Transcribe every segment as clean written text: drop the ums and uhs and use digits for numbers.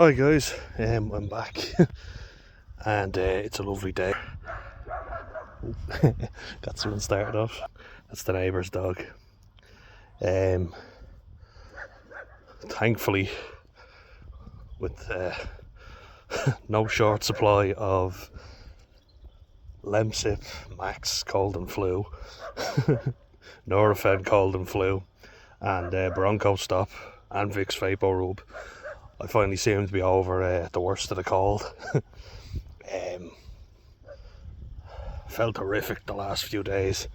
Hi guys, I'm back and it's a lovely day. Got someone started off. That's the neighbour's dog. Um, Thankfully, with no short supply of Lemsip, Max cold and flu, Nurofen cold and flu, and Bronco Stop and Vicks Vapor Rub, I finally seem to be over the worst of the cold. um, Felt horrific the last few days.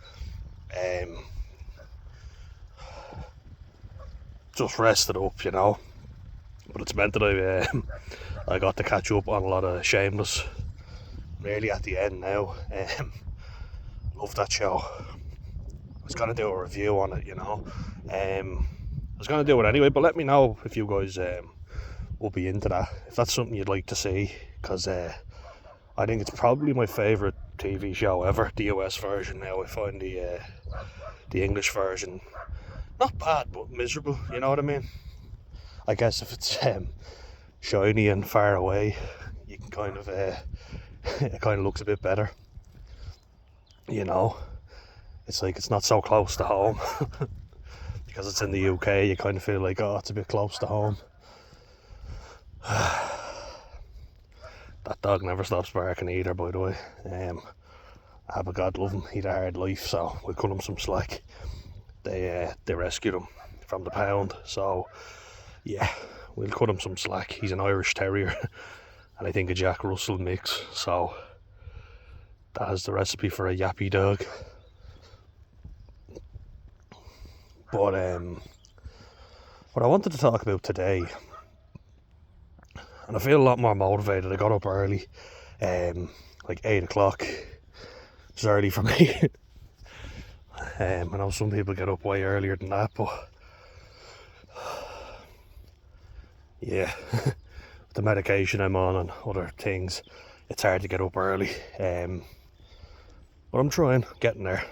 Just rested up, but it's meant that I got to catch up on a lot of Shameless. Really at the end now. Love that show. I was gonna do a review on it, I was gonna do it anyway, but let me know if you guys will be into that. If that's something you'd like to see, because I think it's probably my favourite TV show ever. The US version now. I find the English version not bad, but miserable. You know what I mean? I guess if it's shiny and far away, you can kind of it kind of looks a bit better. It's like it's not so close to home because it's in the UK. You kind of feel like, oh, it's a bit close to home. That dog never stops barking either, by the way. But God love him. He'd a hard life, so we'll cut him some slack. They rescued him from the pound, so yeah, we'll cut him some slack. He's an Irish Terrier and I think a Jack Russell mix, so that is the recipe for a yappy dog. But what I wanted to talk about today, and I feel a lot more motivated. I got up early, like 8 o'clock. It's early for me. I know some people get up way earlier than that, but yeah, with the medication I'm on and other things, it's hard to get up early. But I'm trying, getting there.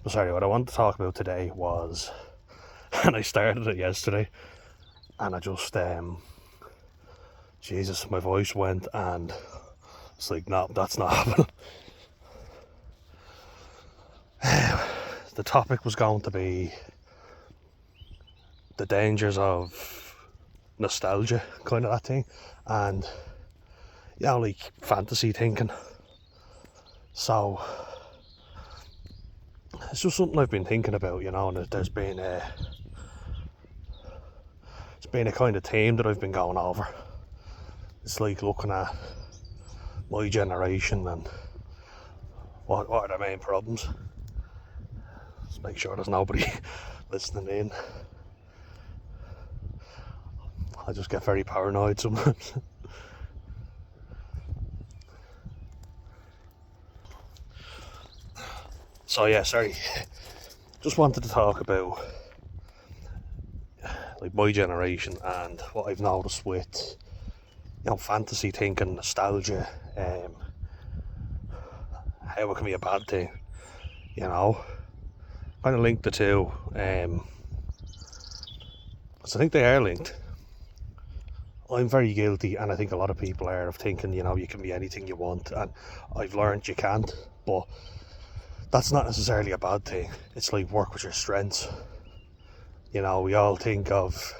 Sorry, what I wanted to talk about today was, and I started it yesterday, and I just, Jesus, my voice went, and it's like, no, that's not happening. The topic was going to be the dangers of nostalgia, kind of that thing, and like fantasy thinking. So it's just something I've been thinking about, and there's been it's been a kind of theme that I've been going over. It's like looking at my generation and what are their main problems. Just make sure there's nobody listening in. I just get very paranoid sometimes. So yeah, sorry. Just wanted to talk about like my generation and what I've noticed with fantasy thinking, nostalgia, how it can be a bad thing. Kind of linked the two. So I think they are linked. I'm very guilty, and I think a lot of people are, of thinking, you can be anything you want, and I've learned you can't, but that's not necessarily a bad thing. It's like work with your strengths. We all think of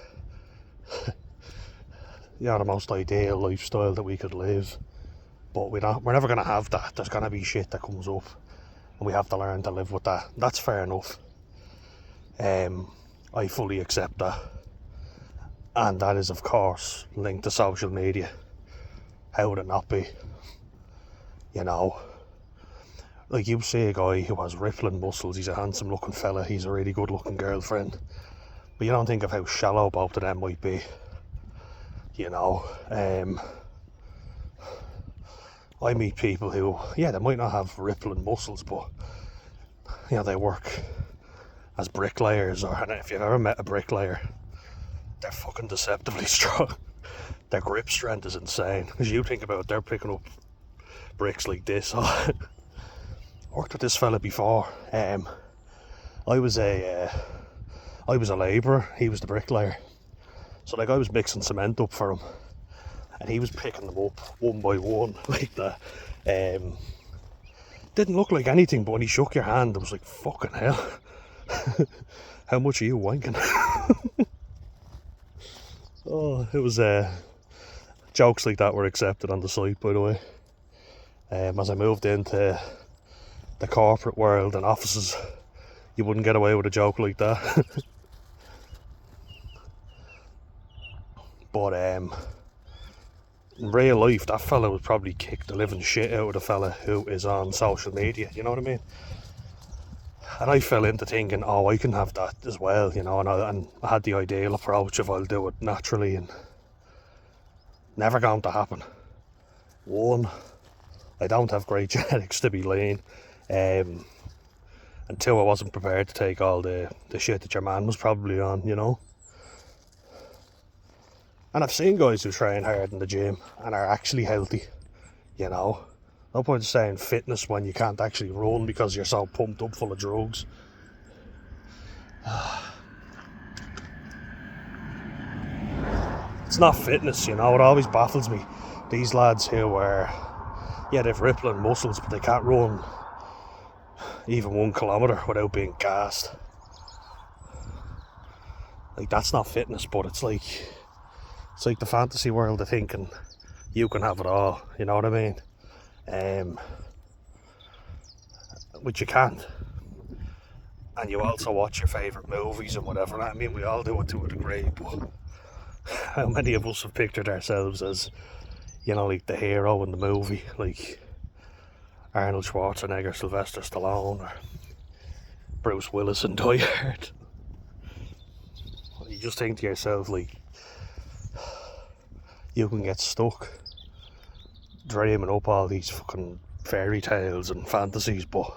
the most ideal lifestyle that we could live, but we're never going to have that. There's going to be shit that comes up, and we have to learn to live with that. That's fair enough. I fully accept that, and that is of course linked to social media. How would it not be? Like, you see a guy who has rippling muscles, he's a handsome looking fella, he's a really good looking girlfriend, but you don't think of how shallow both of them might be. I meet people who, they might not have rippling muscles, but they work as bricklayers, and if you've ever met a bricklayer, they're fucking deceptively strong. Their grip strength is insane, because you think about it, they're picking up bricks like this. I worked with this fella before. I'm I was a labourer, he was the bricklayer. So like I was mixing cement up for him, and he was picking them up one by one like that. Didn't look like anything, but when he shook your hand, it was like, fucking hell. How much are you wanking? Oh, it was jokes like that were accepted on the site, by the way. As I moved into the corporate world and offices, you wouldn't get away with a joke like that. But in real life, that fella would probably kick the living shit out of the fella who is on social media, you know what I mean? And I fell into thinking, oh, I can have that as well, you know, and I had the ideal approach of I'll do it naturally, and never going to happen. One, I don't have great genetics to be lean. And two, I wasn't prepared to take all the shit that your man was probably on, you know. And I've seen guys who train hard in the gym and are actually healthy, you know. No point in saying fitness when you can't actually run because you're so pumped up full of drugs. It's not fitness, you know. It always baffles me. These lads who are, yeah, they've rippling muscles, but they can't run even 1 kilometre without being gassed. Like, that's not fitness, but it's like the fantasy world of thinking you can have it all, you know what I mean? Which you can't. And you also watch your favourite movies and whatever. I mean, we all do it to a degree, but how many of us have pictured ourselves as, you know, like the hero in the movie, like Arnold Schwarzenegger, Sylvester Stallone, or Bruce Willis in Die Hard? You just think to yourself, like, you can get stuck dreaming up all these fucking fairy tales and fantasies, but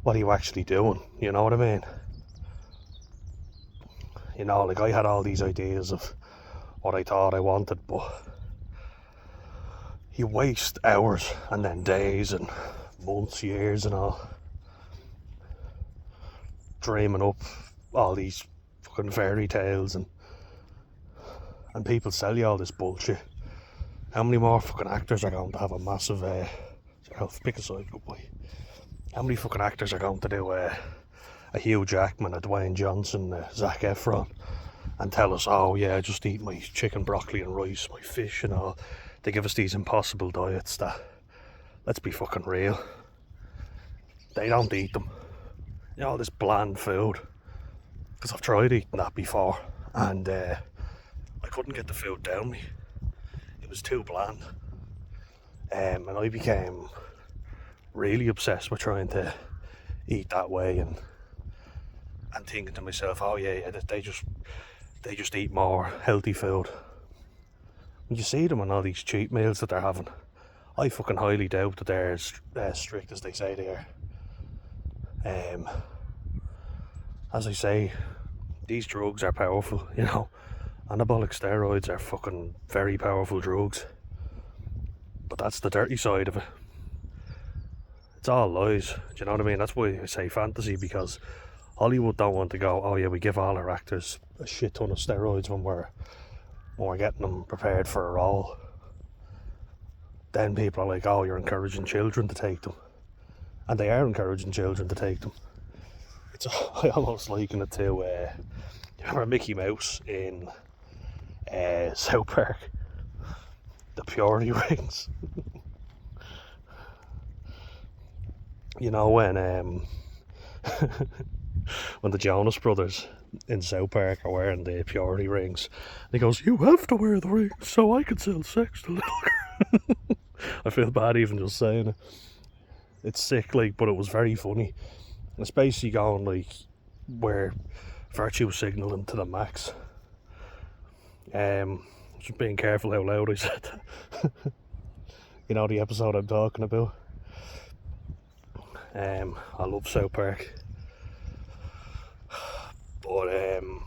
what are you actually doing? You know what I mean? You know, like, I had all these ideas of what I thought I wanted, but you waste hours and then days and months, years and all dreaming up all these fucking fairy tales, and people sell you all this bullshit. How many more fucking actors are going to have a massive I'll pick a side, good boy. How many fucking actors are going to do a Hugh Jackman, a Dwayne Johnson, a Zac Efron, and tell us, oh yeah, I just eat my chicken, broccoli and rice, my fish and all. They give us these impossible diets that, let's be fucking real, they don't eat them. You know, all this bland food. Because I've tried eating that before, and I couldn't get the food down me. It was too bland. And I became really obsessed with trying to eat that way, and thinking to myself, oh yeah, they just eat more healthy food. When you see them on all these cheat meals that they're having, I fucking highly doubt that they're as strict as they say they are. As I say, these drugs are powerful, you know. Anabolic steroids are fucking very powerful drugs. But that's the dirty side of it. It's all lies, do you know what I mean? That's why I say fantasy, because Hollywood don't want to go, oh yeah, we give all our actors a shit ton of steroids when we're getting them prepared for a role. Then people are like, oh, you're encouraging children to take them. And they are encouraging children to take them. I almost liken it to, you remember Mickey Mouse in South Park? The purity rings. You know, when when the Jonas Brothers in South Park are wearing the purity rings, and he goes, you have to wear the rings so I can sell sex to little girls. I feel bad even just saying it. It's sick, like, but it was very funny. It's basically going like where virtue signaling to the max. Just being careful how loud I said that. You know the episode I'm talking about. I love South Park. But you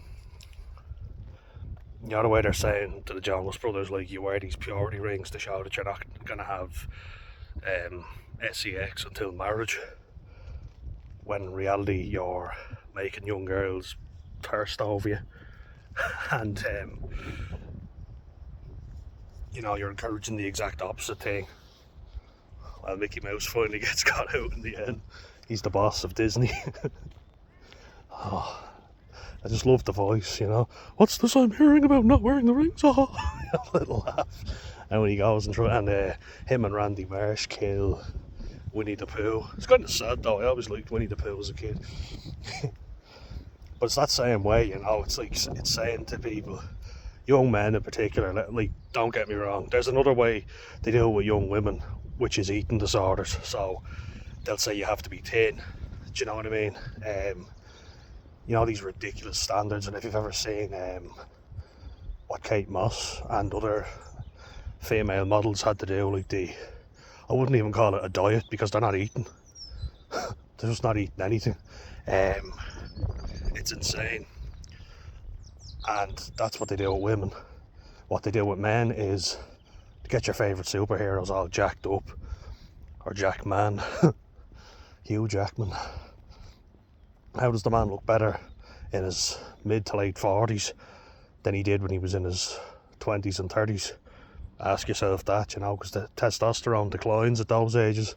know the way they're saying to the Jonas Brothers, like, you wear these purity rings to show that you're not gonna have sex until marriage, when in reality you're making young girls thirst over you, and you're encouraging the exact opposite thing. Well, Mickey Mouse finally gets got out in the end. He's the boss of Disney. Oh, I just love the voice, What's this I'm hearing about not wearing the rings? Oh, a little laugh. And when he goes and him and Randy Marsh kill Winnie the Pooh. It's kind of sad though. I always liked Winnie the Pooh as a kid. But it's that same way, It's like it's saying to people, young men in particular, like, don't get me wrong. There's another way they deal with young women, which is eating disorders. So they'll say you have to be thin. Do you know what I mean? These ridiculous standards. And if you've ever seen what Kate Moss and other female models had to do, like I wouldn't even call it a diet because they're not eating. They're just not eating anything. It's insane. And that's what they do with women. What they do with men is to get your favourite superheroes all jacked up. Or Jack Man. Hugh Jackman. How does the man look better in his mid to late 40s than he did when he was in his 20s and 30s? Ask yourself that, because the testosterone declines at those ages.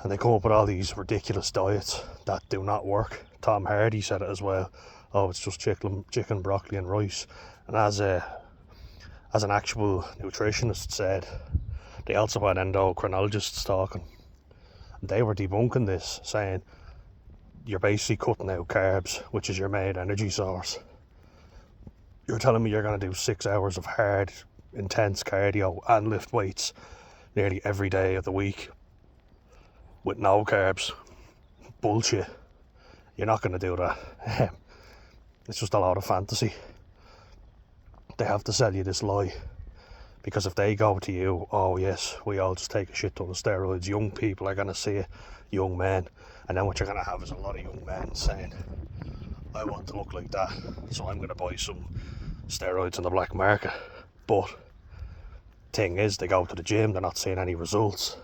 And they come up with all these ridiculous diets that do not work. Tom Hardy said it as well. Oh, it's just chicken, broccoli and rice. And as an actual nutritionist said, they also had endocrinologists talking. And they were debunking this, saying you're basically cutting out carbs, which is your main energy source. You're telling me you're going to do 6 hours of hard, intense cardio and lift weights nearly every day of the week with no carbs? Bullshit. You're not going to do that. It's just a lot of fantasy. They have to sell you this lie. Because if they go to you, oh yes, we all just take a shit ton of steroids, young people are going to see it, young men. And then what you're going to have is a lot of young men saying, I want to look like that, so I'm going to buy some steroids on the black market. But thing is, they go to the gym, they're not seeing any results.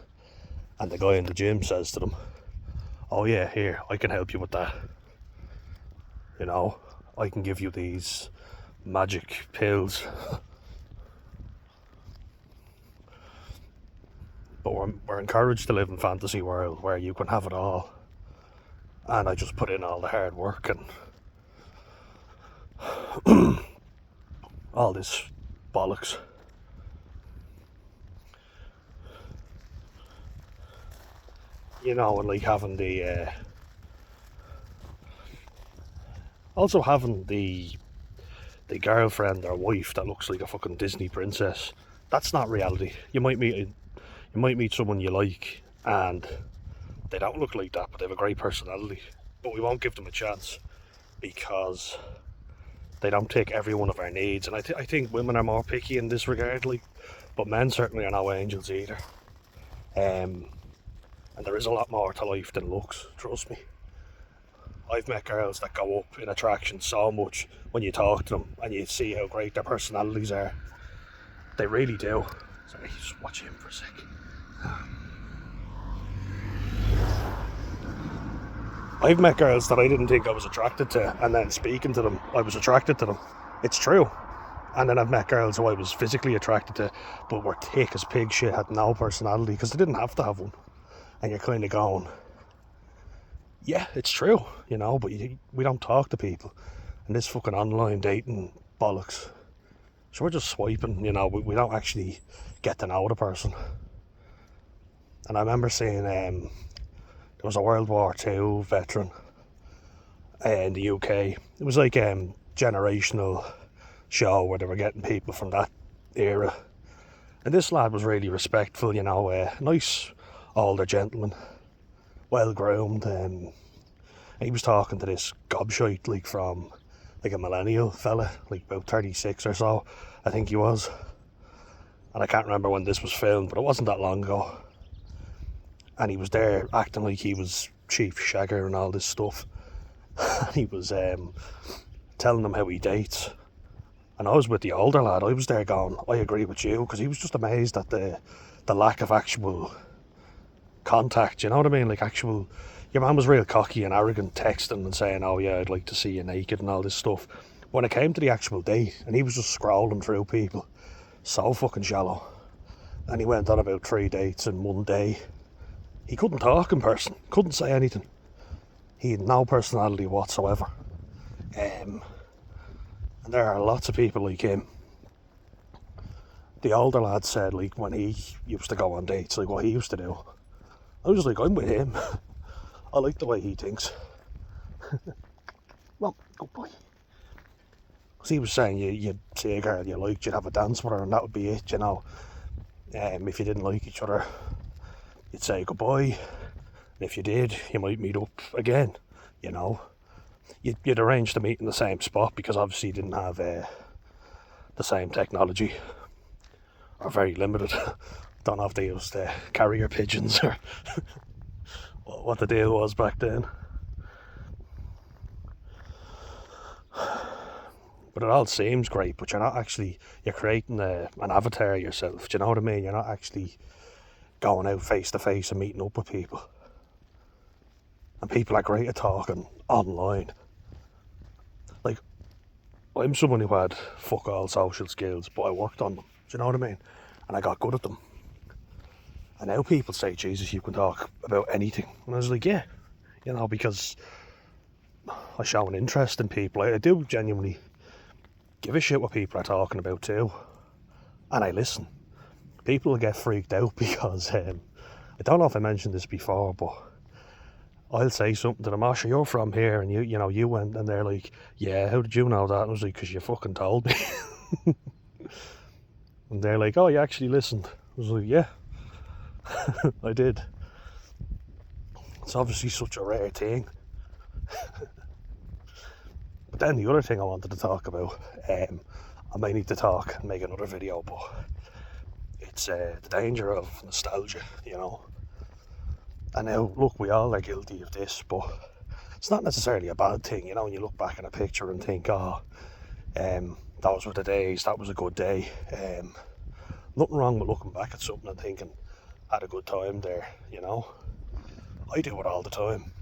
And the guy in the gym says to them, oh yeah, here, I can help you with that. I can give you these magic pills. But we're encouraged to live in fantasy world where you can have it all. And I just put in all the hard work and all this bollocks. And like having also having the girlfriend or wife that looks like a fucking Disney princess. That's not reality. You might meet someone you like and they don't look like that, but they have a great personality. But we won't give them a chance because they don't take every one of our needs. And I think women are more picky in this regard, but men certainly are no angels either. And there is a lot more to life than looks, trust me. I've met girls that go up in attraction so much when you talk to them and you see how great their personalities are. They really do. Sorry, just watch him for a sec. I've met girls that I didn't think I was attracted to, and then speaking to them, I was attracted to them. It's true. And then I've met girls who I was physically attracted to, but were thick as pig shit, had no personality, because they didn't have to have one. And you're kind of going, yeah, it's true, but we don't talk to people. And this fucking online dating bollocks. So we're just swiping, we don't actually get to know the person. And I remember seeing, there was a World War II veteran in the UK. It was like a generational show where they were getting people from that era. And this lad was really respectful, nice older gentleman, well groomed. And he was talking to this gobshite, from a millennial fella, about 36 or so, I think he was. And I can't remember when this was filmed, but it wasn't that long ago. And he was there acting like he was Chief Shagger and all this stuff. And he was telling them how he dates. And I was with the older lad. I was there going, I agree with you, because he was just amazed at the lack of actual contact, you know what I mean? Actual, your man was real cocky and arrogant, texting and saying, oh yeah, I'd like to see you naked and all this stuff. When it came to the actual date, and he was just scrolling through people, so fucking shallow. And he went on about 3 dates in one day. He couldn't talk in person, couldn't say anything. He had no personality whatsoever. And there are lots of people like him. The older lad said, like, when he used to go on dates, like what he used to do, I was like, I'm with him. I like the way he thinks. Well, good boy. Because he was saying you'd see a girl you liked, you'd have a dance with her, and that would be it, you know. If you didn't like each other, you'd say goodbye. And if you did, you might meet up again, you know. You'd arrange to meet in the same spot, because obviously you didn't have the same technology, or very limited. Don't know if they used carrier pigeons or what the deal was back then. But it all seems great, but you're not actually, you're creating an avatar of yourself, do you know what I mean? You're not actually going out face to face and meeting up with people. And people are great at talking online. Like, I'm someone who had fuck all social skills, but I worked on them, do you know what I mean? And I got good at them. And now people say, Jesus, you can talk about anything. And I was like, yeah, you know, because I show an interest in people. I do genuinely give a shit what people are talking about too. And I listen. People will get freaked out because, I don't know if I mentioned this before, but I'll say something to them, oh, sure, you're from here, and you went, and they're like, yeah, how did you know that? And I was like, because you fucking told me. And they're like, oh, you actually listened? I was like, yeah, I did. It's obviously such a rare thing. But then the other thing I wanted to talk about, I might need to talk and make another video, but it's the danger of nostalgia, you know. And now, look, we all are guilty of this, but it's not necessarily a bad thing, you know, when you look back in a picture and think, oh, those were the days, that was a good day. Nothing wrong with looking back at something and thinking, had a good time there, you know. I do it all the time.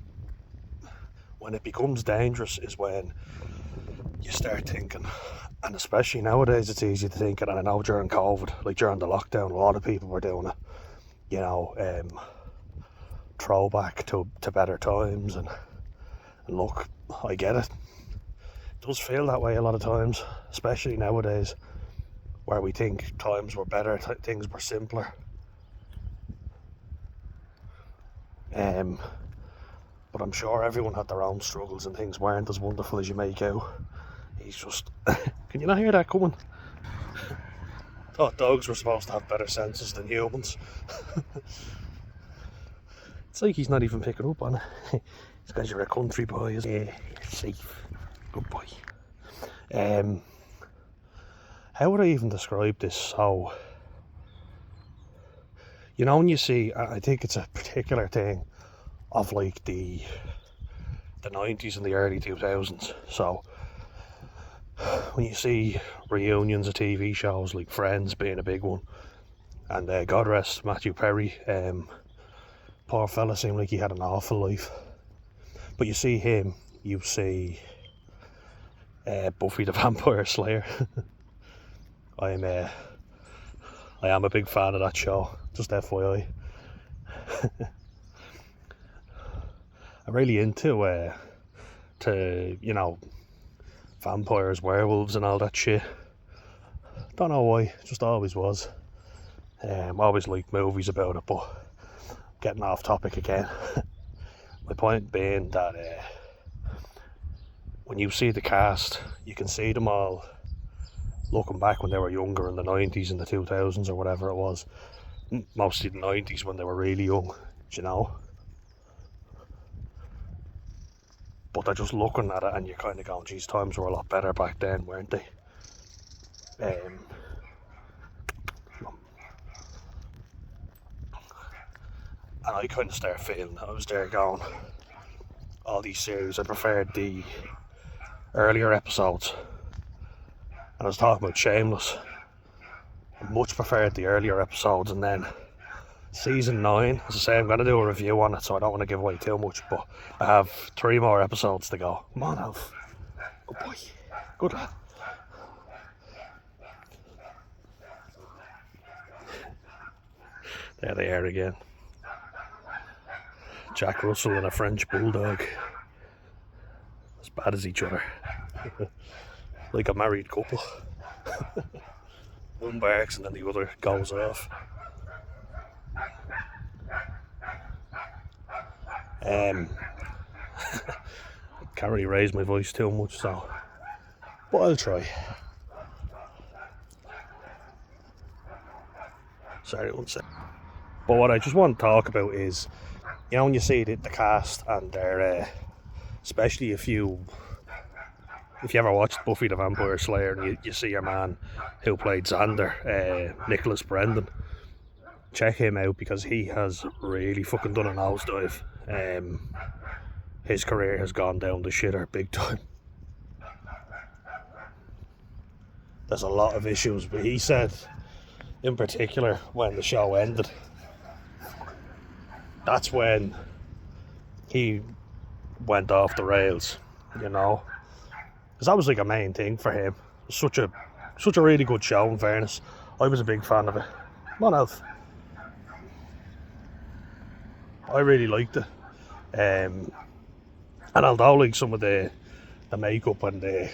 When it becomes dangerous is when you start thinking, and especially nowadays it's easy to think, and I know during COVID, like during the lockdown, a lot of people were doing it, you know, throwback to better times, and look, I get it. It does feel that way a lot of times, especially nowadays, where we think times were better, things were simpler. But I'm sure everyone had their own struggles and things weren't as wonderful as you make out. He's just... Can you not hear that coming? Thought dogs were supposed to have better senses than humans. It's like he's not even picking up on it. It's because you're a country boy, isn't it? Yeah, you're safe. Good boy. How would I even describe this? So, you know, when you see, I think it's a particular thing of like the 90s and the early 2000s. So when you see reunions of TV shows like Friends being a big one, and God rest Matthew Perry, poor fella seemed like he had an awful life. But you see him, you see Buffy the Vampire Slayer. I am a big fan of that show, just FYI. I'm really into you know, vampires, werewolves and all that shit. Don't know why, just always was. Always liked movies about it, but getting off topic again. My point being that when you see the cast, you can see them all looking back when they were younger in the 90s and the 2000s or whatever it was. Mostly the 90s when they were really young, you know. But they're just looking at it and you're kind of going, geez, times were a lot better back then, weren't they? And I kind of start feeling, I was there going, all these series, I preferred the earlier episodes. And I was talking about Shameless. I much preferred the earlier episodes, and then Season 9, as I say, I'm going to do a review on it, so I don't want to give away too much, but I have 3 more episodes to go. Come on, Alf. Good boy. Good lad. There they are again. Jack Russell and a French bulldog. As bad as each other. Like a married couple. One barks and then the other goes off. Can't really raise my voice too much, so, but I'll try. Sorry, one sec. But what I just want to talk about is, you know, when you see the cast and they're, especially if you ever watched Buffy the Vampire Slayer and you see your man who played Xander, Nicholas Brendan, check him out because he has really fucking done a nosedive. His career has gone down the shitter big time. There's a lot of issues, but he said, in particular, when the show ended, that's when he went off the rails, you know, because that was like a main thing for him. Such a really good show, in fairness. I was a big fan of it. Come on, Alf. I really liked it. And although like some of the makeup and the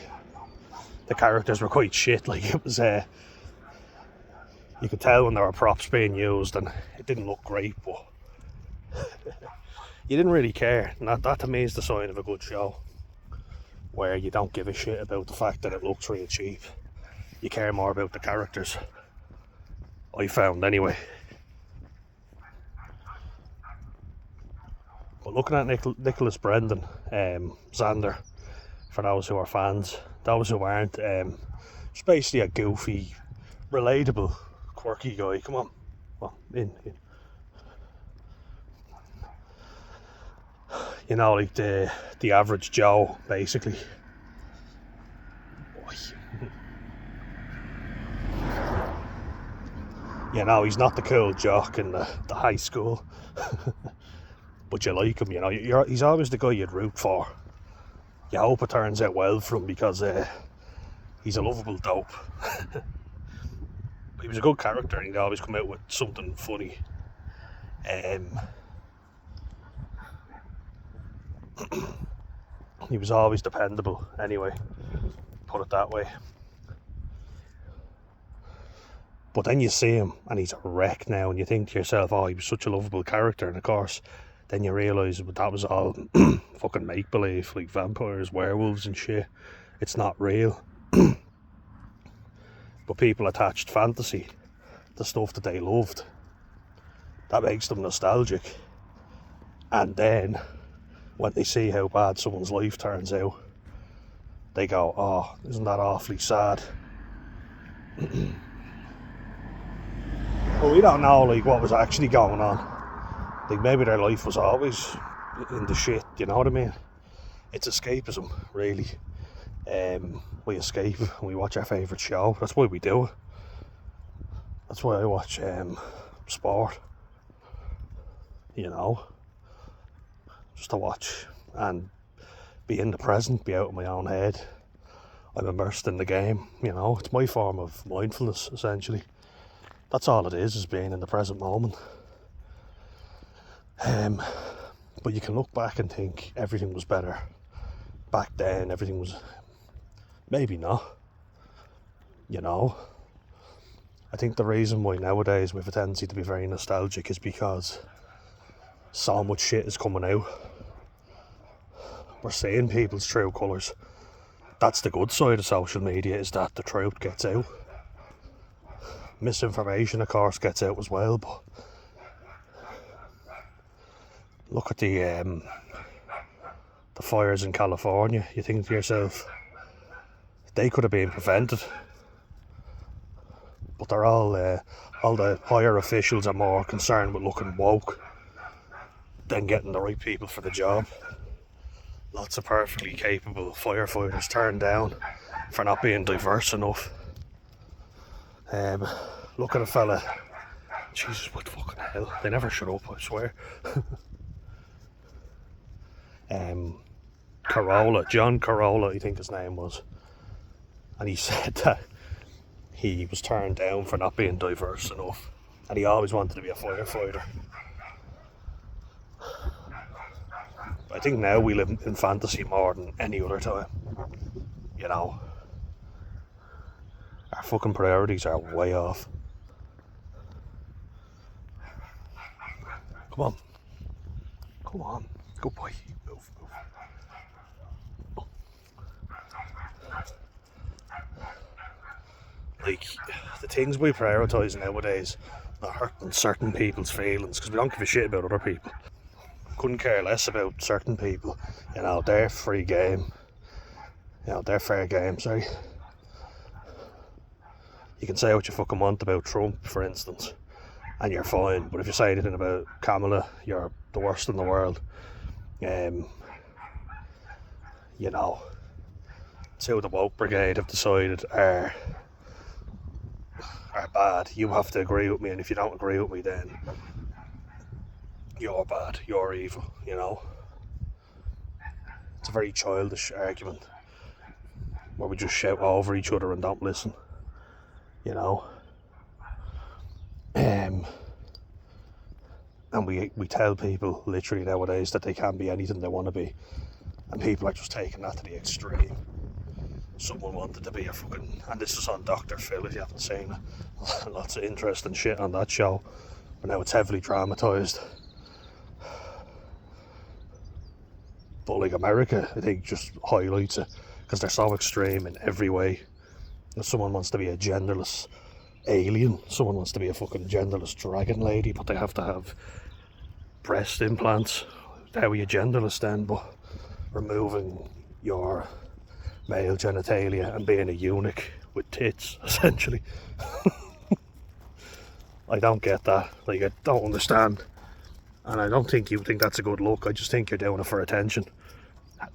characters were quite shit, like it was, you could tell when there were props being used and it didn't look great, but you didn't really care. And that to me is the sign of a good show, where you don't give a shit about the fact that it looks real cheap. You care more about the characters, I found anyway. But looking at Nicholas Brendan, Xander, for those who are fans, those who aren't, it's basically a goofy, relatable, quirky guy. Come on, well, in. You know, like the average Joe, basically. You know, he's not the cool jock in the high school. But you like him, you know. He's always the guy you'd root for. You hope it turns out well for him because he's a lovable dope. He was a good character and he'd always come out with something funny. He was always dependable anyway, put it that way. But then you see him and he's a wreck now and you think to yourself, oh, he was such a lovable character, and of course then you realise that was all fucking make-believe, like vampires, werewolves and shit. It's not real. But people attached fantasy to stuff that they loved. That makes them nostalgic. And then, when they see how bad someone's life turns out, they go, oh, isn't that awfully sad? Well, we don't know, like, what was actually going on. Like, maybe their life was always in the shit, you know what I mean? It's escapism, really. We escape and we watch our favourite show. That's why we do it. That's why I watch sport. You know? Just to watch and be in the present, be out of my own head. I'm immersed in the game, you know? It's my form of mindfulness, essentially. That's all it is being in the present moment. But you can look back and think everything was better back then. Everything was, maybe not, you know. I think the reason why nowadays we have a tendency to be very nostalgic is because so much shit is coming out. We're seeing people's true colours. That's the good side of social media, is that the truth gets out. Misinformation, of course, gets out as well, but look at the fires in California. You think to yourself, they could have been prevented. But they're all the higher officials are more concerned with looking woke than getting the right people for the job. Lots of perfectly capable firefighters turned down for not being diverse enough. Look at a fella. Jesus, what fucking hell. hell? They never shut up, I swear. John Corolla, I think his name was. And he said that he was turned down for not being diverse enough. And he always wanted to be a firefighter. But I think now we live in fantasy more than any other time. You know, our fucking priorities are way off. Come on. Come on. Good boy. Move, move. Like, the things we prioritise nowadays are hurting certain people's feelings because we don't give a shit about other people. Couldn't care less about certain people. You know, they're free game. You know, they're fair game, sorry. You can say what you fucking want about Trump, for instance, and you're fine. But if you say anything about Kamala, you're the worst in the world. You know, two the woke brigade have decided are bad. You have to agree with me, and if you don't agree with me, then you're bad, you're evil, you know. It's a very childish argument where we just shout over each other and don't listen, you know. And we tell people literally nowadays that they can be anything they want to be, and people are just taking that to the extreme. Someone wanted to be a fucking, and this is on Dr. Phil if you haven't seen it, lots of interesting shit on that show, but now it's heavily dramatised. But like America, I think, just highlights it because they're so extreme in every way. If someone wants to be a genderless alien, someone wants to be a fucking genderless dragon lady, but they have to have breast implants. How are you genderless then? But removing your male genitalia and being a eunuch with tits, essentially. I don't get that. Like, I don't understand. And I don't think you think that's a good look. I just think you're doing it for attention.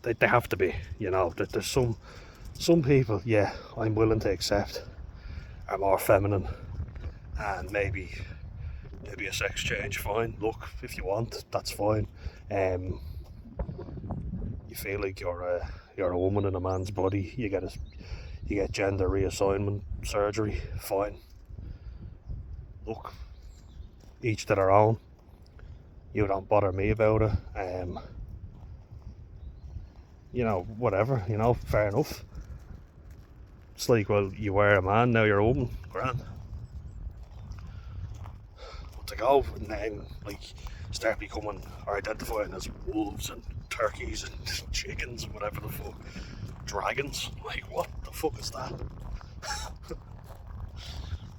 They have to be, you know. There's some people, yeah, I'm willing to accept are more feminine, and maybe a sex change, fine. Look, if you want, that's fine. You feel like you're a woman in a man's body. You get gender reassignment surgery, fine. Look, each to their own. You don't bother me about it. You know, whatever, you know, fair enough. It's like, well, you were a man, now you're a woman, grand. But to go and then, like, start becoming or identifying as wolves and turkeys and chickens and whatever the fuck, dragons, like, what the fuck is that?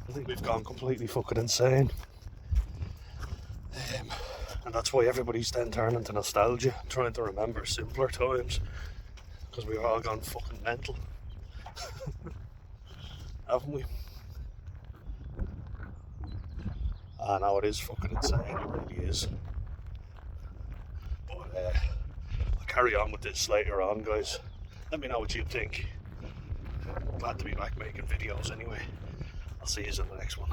I think we've gone completely fucking insane. And that's why everybody's then turning to nostalgia, trying to remember simpler times, because we've all gone fucking mental. Haven't we? I know it is fucking insane, it really is. But I'll carry on with this later on, guys. Let me know what you think. Glad to be back making videos anyway. I'll see you in the next one.